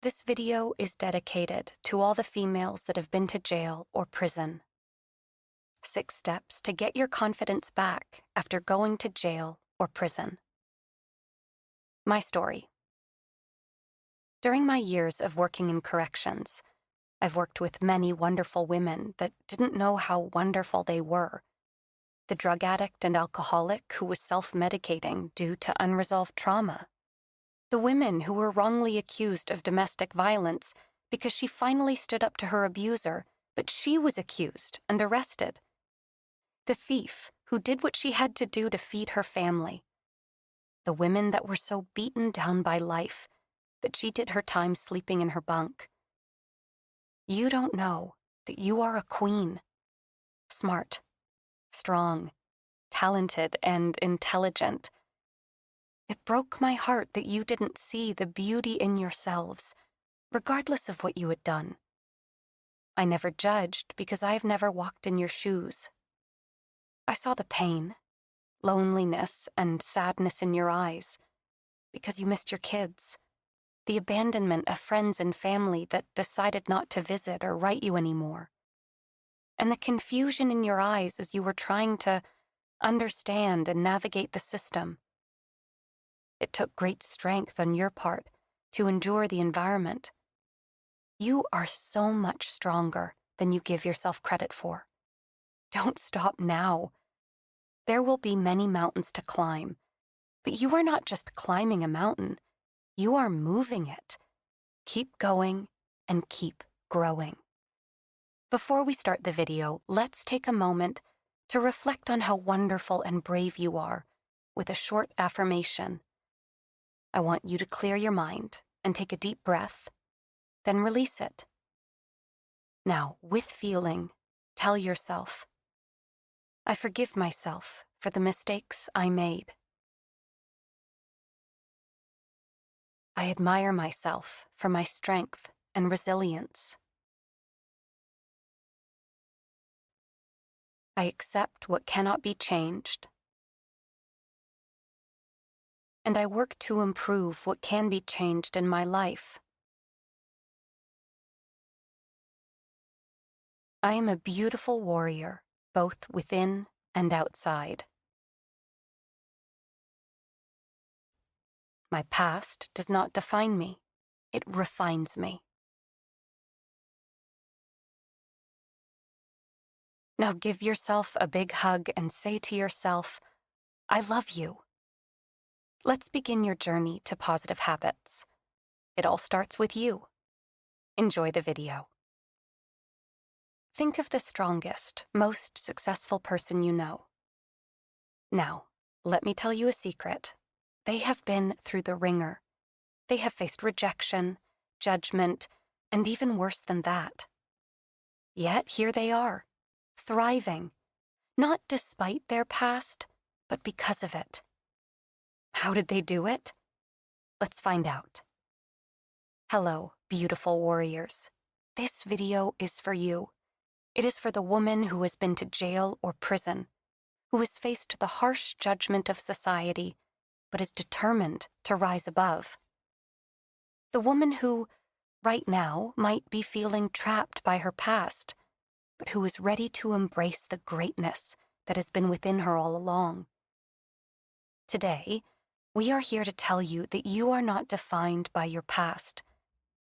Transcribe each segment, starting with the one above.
This video is dedicated to all the females that have been to jail or prison. 6 steps to get your confidence back after going to jail or prison. My story. During my years of working in corrections, I've worked with many wonderful women that didn't know how wonderful they were. The drug addict and alcoholic who was self-medicating due to unresolved trauma. The women who were wrongly accused of domestic violence because she finally stood up to her abuser, but she was accused and arrested. The thief who did what she had to do to feed her family. The women that were so beaten down by life that she did her time sleeping in her bunk. You don't know that you are a queen. Smart, strong, talented, and intelligent. It broke my heart that you didn't see the beauty in yourselves, regardless of what you had done. I never judged because I've never walked in your shoes. I saw the pain, loneliness, and sadness in your eyes because you missed your kids, the abandonment of friends and family that decided not to visit or write you anymore, and the confusion in your eyes as you were trying to understand and navigate the system. It took great strength on your part to endure the environment. You are so much stronger than you give yourself credit for. Don't stop now. There will be many mountains to climb, but you are not just climbing a mountain, you are moving it. Keep going and keep growing. Before we start the video, let's take a moment to reflect on how wonderful and brave you are with a short affirmation. I want you to clear your mind and take a deep breath, then release it. Now, with feeling, tell yourself, I forgive myself for the mistakes I made. I admire myself for my strength and resilience. I accept what cannot be changed. And I work to improve what can be changed in my life. I am a beautiful warrior, both within and outside. My past does not define me, it refines me. Now give yourself a big hug and say to yourself, I love you. Let's begin your journey to positive habits. It all starts with you. Enjoy the video. Think of the strongest, most successful person you know. Now, let me tell you a secret. They have been through the ringer. They have faced rejection, judgment, and even worse than that. Yet here they are, thriving, not despite their past, but because of it. How did they do it? Let's find out. Hello, beautiful warriors. This video is for you. It is for the woman who has been to jail or prison, who has faced the harsh judgment of society, but is determined to rise above. The woman who, right now, might be feeling trapped by her past, but who is ready to embrace the greatness that has been within her all along. Today, we are here to tell you that you are not defined by your past,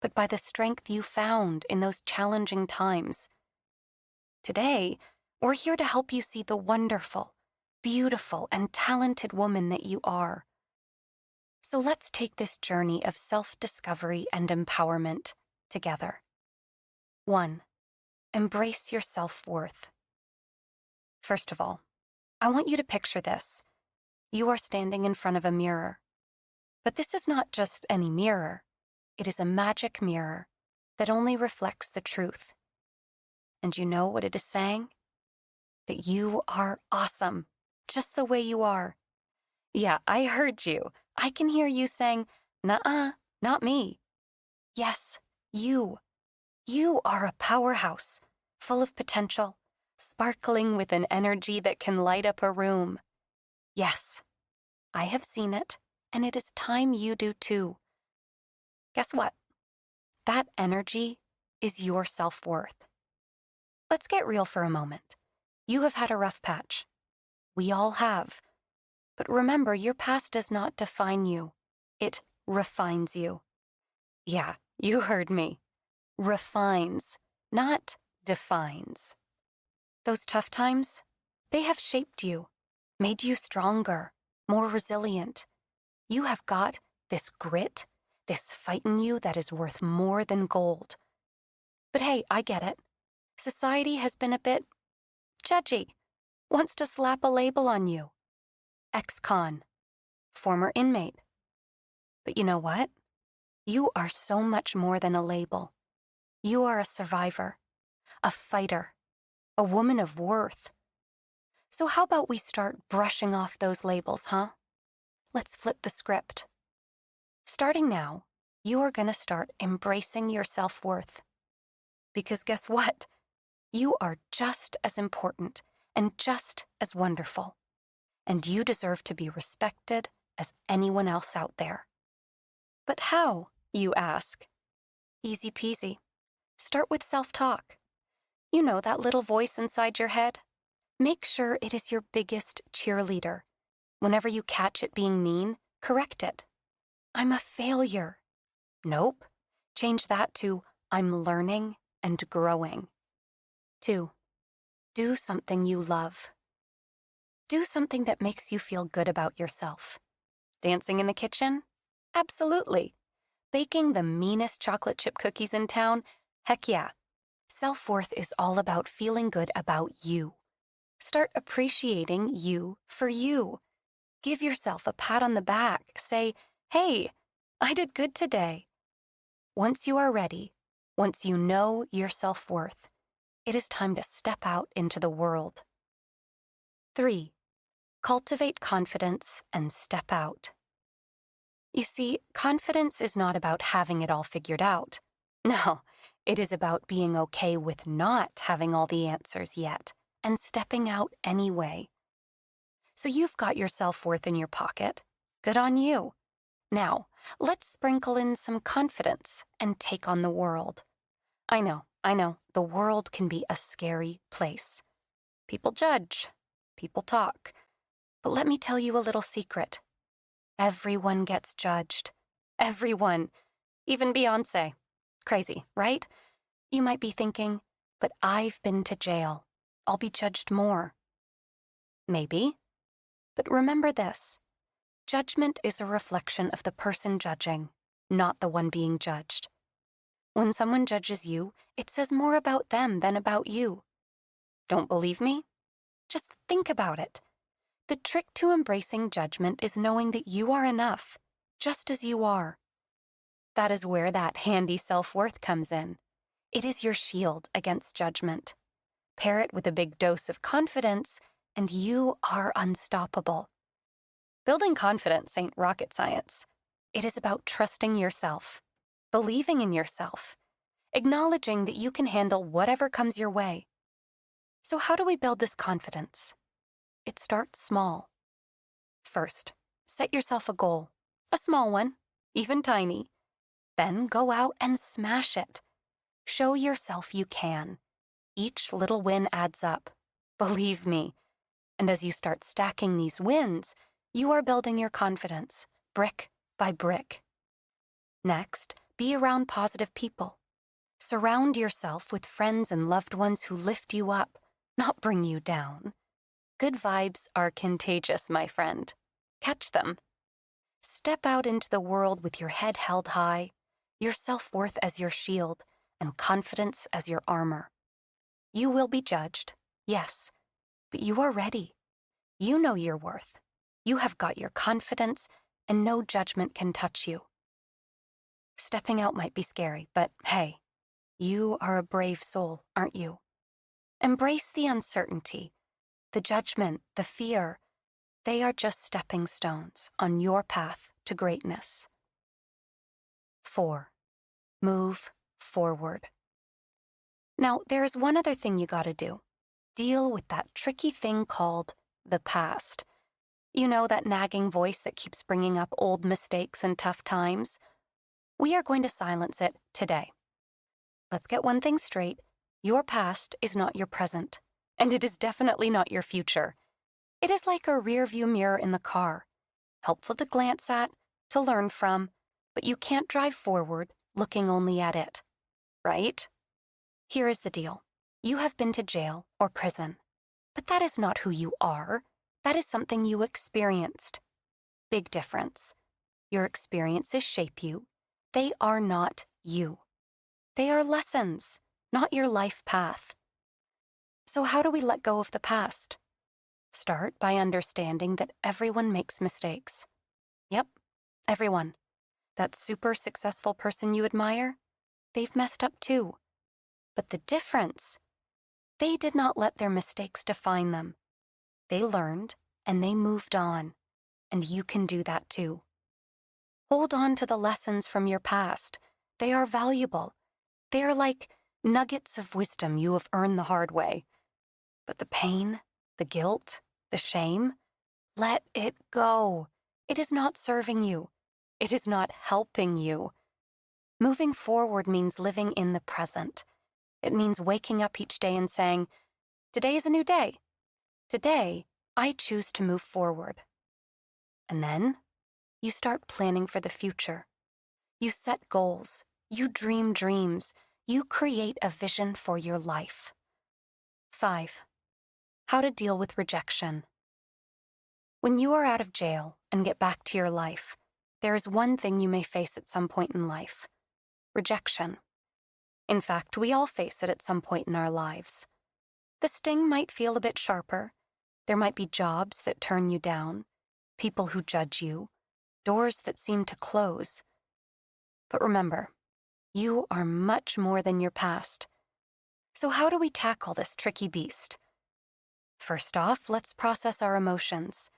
but by the strength you found in those challenging times. Today, we're here to help you see the wonderful, beautiful, and talented woman that you are. So let's take this journey of self-discovery and empowerment together. 1. Embrace your self-worth. First of all, I want you to picture this. You are standing in front of a mirror. But this is not just any mirror. It is a magic mirror that only reflects the truth. And you know what it is saying? That you are awesome, just the way you are. Yeah, I heard you. I can hear you saying, "Nuh-uh, not me." Yes, you. You are a powerhouse, full of potential, sparkling with an energy that can light up a room. Yes, I have seen it, and it is time you do too. Guess what? That energy is your self-worth. Let's get real for a moment. You have had a rough patch. We all have. But remember, your past does not define you. It refines you. Yeah, you heard me. Refines, not defines. Those tough times, they have shaped you, made you stronger, more resilient. You have got this grit, this fight in you that is worth more than gold. But hey, I get it. Society has been a bit judgy, wants to slap a label on you. Ex-con, former inmate. But you know what? You are so much more than a label. You are a survivor, a fighter, a woman of worth. So how about we start brushing off those labels, huh? Let's flip the script. Starting now, you are going to start embracing your self-worth. Because guess what? You are just as important and just as wonderful. And you deserve to be respected as anyone else out there. But how, you ask? Easy peasy. Start with self-talk. You know, that little voice inside your head? Make sure it is your biggest cheerleader. Whenever you catch it being mean, correct it. I'm a failure. Nope. Change that to I'm learning and growing. 2. Do something you love. Do something that makes you feel good about yourself. Dancing in the kitchen? Absolutely. Baking the meanest chocolate chip cookies in town? Heck yeah. Self-worth is all about feeling good about you. Start appreciating you for you. Give yourself a pat on the back. Say, hey, I did good today. Once you are ready, once you know your self-worth, it is time to step out into the world. 3. Cultivate confidence and step out. You see, confidence is not about having it all figured out. No, it is about being okay with not having all the answers yet and stepping out anyway. So you've got your self-worth in your pocket. Good on you. Now, let's sprinkle in some confidence and take on the world. I know, the world can be a scary place. People judge, people talk. But let me tell you a little secret. Everyone gets judged. Everyone. Even Beyoncé. Crazy, right? You might be thinking, but I've been to jail. I'll be judged more. Maybe. But remember this. Judgment is a reflection of the person judging, not the one being judged. When someone judges you, it says more about them than about you. Don't believe me? Just think about it. The trick to embracing judgment is knowing that you are enough, just as you are. That is where that handy self-worth comes in. It is your shield against judgment. Pair it with a big dose of confidence, and you are unstoppable. Building confidence ain't rocket science. It is about trusting yourself, believing in yourself, acknowledging that you can handle whatever comes your way. So how do we build this confidence? It starts small. First, set yourself a goal, a small one, even tiny. Then go out and smash it. Show yourself you can. Each little win adds up, believe me. And as you start stacking these wins, you are building your confidence, brick by brick. Next, be around positive people. Surround yourself with friends and loved ones who lift you up, not bring you down. Good vibes are contagious, my friend. Catch them. Step out into the world with your head held high, your self-worth as your shield, and confidence as your armor. You will be judged, yes, but you are ready. You know your worth. You have got your confidence, and no judgment can touch you. Stepping out might be scary, but hey, you are a brave soul, aren't you? Embrace the uncertainty, the judgment, the fear. They are just stepping stones on your path to greatness. 4. Move forward. Now, there is one other thing you gotta do. Deal with that tricky thing called the past. You know, that nagging voice that keeps bringing up old mistakes and tough times? we are going to silence it today. Let's get one thing straight. Your past is not your present, and it is definitely not your future. It is like a rearview mirror in the car, helpful to glance at, to learn from, but you can't drive forward looking only at it, right? Here is the deal. You have been to jail or prison, but that is not who you are. That is something you experienced. Big difference. Your experiences shape you. They are not you. They are lessons, not your life path. So how do we let go of the past? Start by understanding that everyone makes mistakes. Yep, everyone. That super successful person you admire, they've messed up too. But the difference, they did not let their mistakes define them. They learned and they moved on, and you can do that too. Hold on to the lessons from your past. They are valuable. They are like nuggets of wisdom you have earned the hard way. But the pain, the guilt, the shame, let it go. It is not serving you. It is not helping you. Moving forward means living in the present. It means waking up each day and saying, today is a new day. Today, I choose to move forward. And then, you start planning for the future. You set goals. You dream dreams. You create a vision for your life. 5. How to deal with rejection. When you are out of jail and get back to your life, there is one thing you may face at some point in life: rejection. In fact, we all face it at some point in our lives. The sting might feel a bit sharper. There might be jobs that turn you down, people who judge you, doors that seem to close. But remember, you are much more than your past. So how do we tackle this tricky beast? First off, let's process our emotions.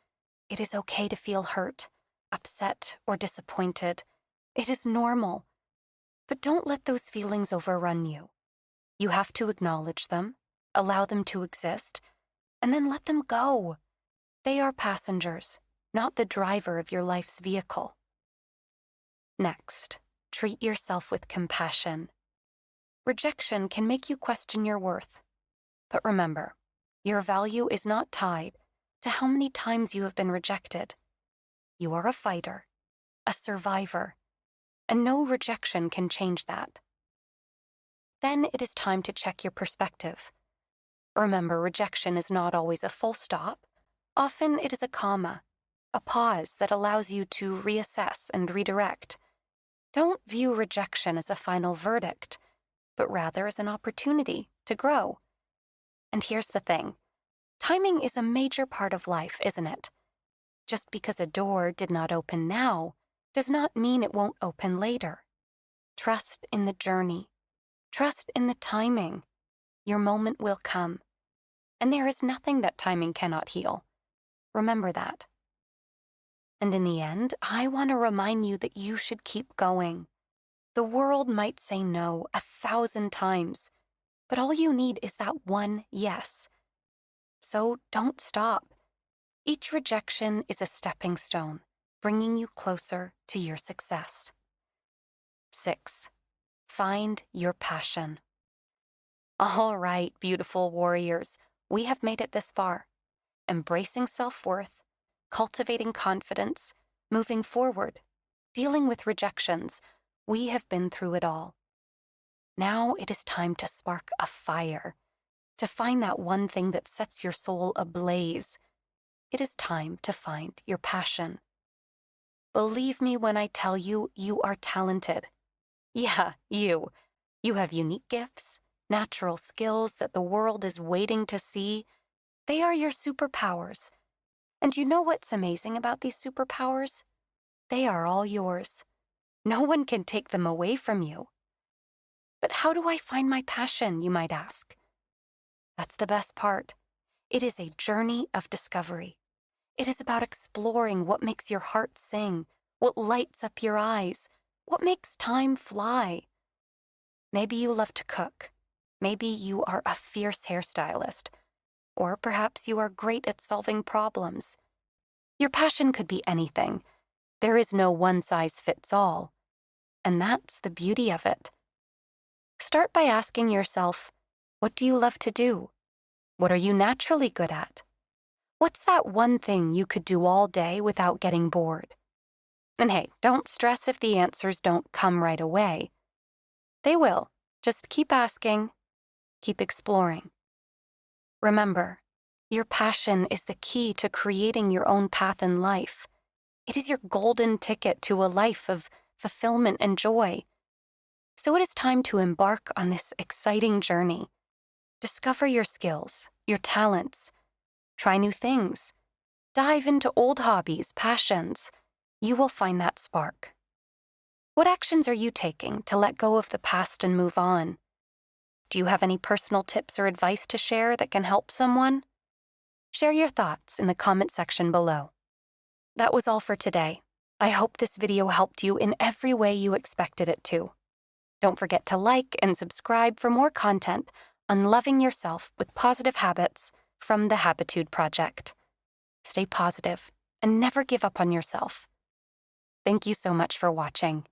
It is okay to feel hurt, upset, or disappointed. It is normal. But don't let those feelings overrun you. You have to acknowledge them, allow them to exist, and then let them go. They are passengers, not the driver of your life's vehicle. Next, treat yourself with compassion. Rejection can make you question your worth. But remember, your value is not tied to how many times you have been rejected. You are a fighter, a survivor, and no rejection can change that. Then it is time to check your perspective. Remember, rejection is not always a full stop. Often it is a comma, a pause that allows you to reassess and redirect. Don't view rejection as a final verdict, but rather as an opportunity to grow. And here's the thing. Timing is a major part of life, isn't it? Just because a door did not open now does not mean it won't open later. Trust in the journey. Trust in the timing. Your moment will come. And there is nothing that timing cannot heal. Remember that. And in the end, I want to remind you that you should keep going. The world might say no 1,000 times, but all you need is that one yes. So don't stop. Each rejection is a stepping stone, bringing you closer to your success. 6. Find your passion. All right, beautiful warriors, we have made it this far. Embracing self-worth, cultivating confidence, moving forward, dealing with rejections, we have been through it all. Now it is time to spark a fire, to find that one thing that sets your soul ablaze. It is time to find your passion. Believe me when I tell you, you are talented. Yeah, you. You have unique gifts, natural skills that the world is waiting to see. They are your superpowers. And you know what's amazing about these superpowers? They are all yours. No one can take them away from you. But how do I find my passion, you might ask? That's the best part. It is a journey of discovery. It is about exploring what makes your heart sing, what lights up your eyes, what makes time fly. Maybe you love to cook. Maybe you are a fierce hairstylist. Or perhaps you are great at solving problems. Your passion could be anything. There is no one-size-fits-all. and that's the beauty of it. Start by asking yourself, what do you love to do? What are you naturally good at? What's that one thing you could do all day without getting bored? And hey, don't stress if the answers don't come right away. They will. Just keep asking, keep exploring. Remember, your passion is the key to creating your own path in life. It is your golden ticket to a life of fulfillment and joy. So it is time to embark on this exciting journey. Discover your skills, your talents. Try new things. Dive into old hobbies, passions. You will find that spark. What actions are you taking to let go of the past and move on? Do you have any personal tips or advice to share that can help someone? Share your thoughts in the comment section below. That was all for today. I hope this video helped you in every way you expected it to. Don't forget to like and subscribe for more content on loving yourself with positive habits from the Habitude Project. Stay positive and never give up on yourself. Thank you so much for watching.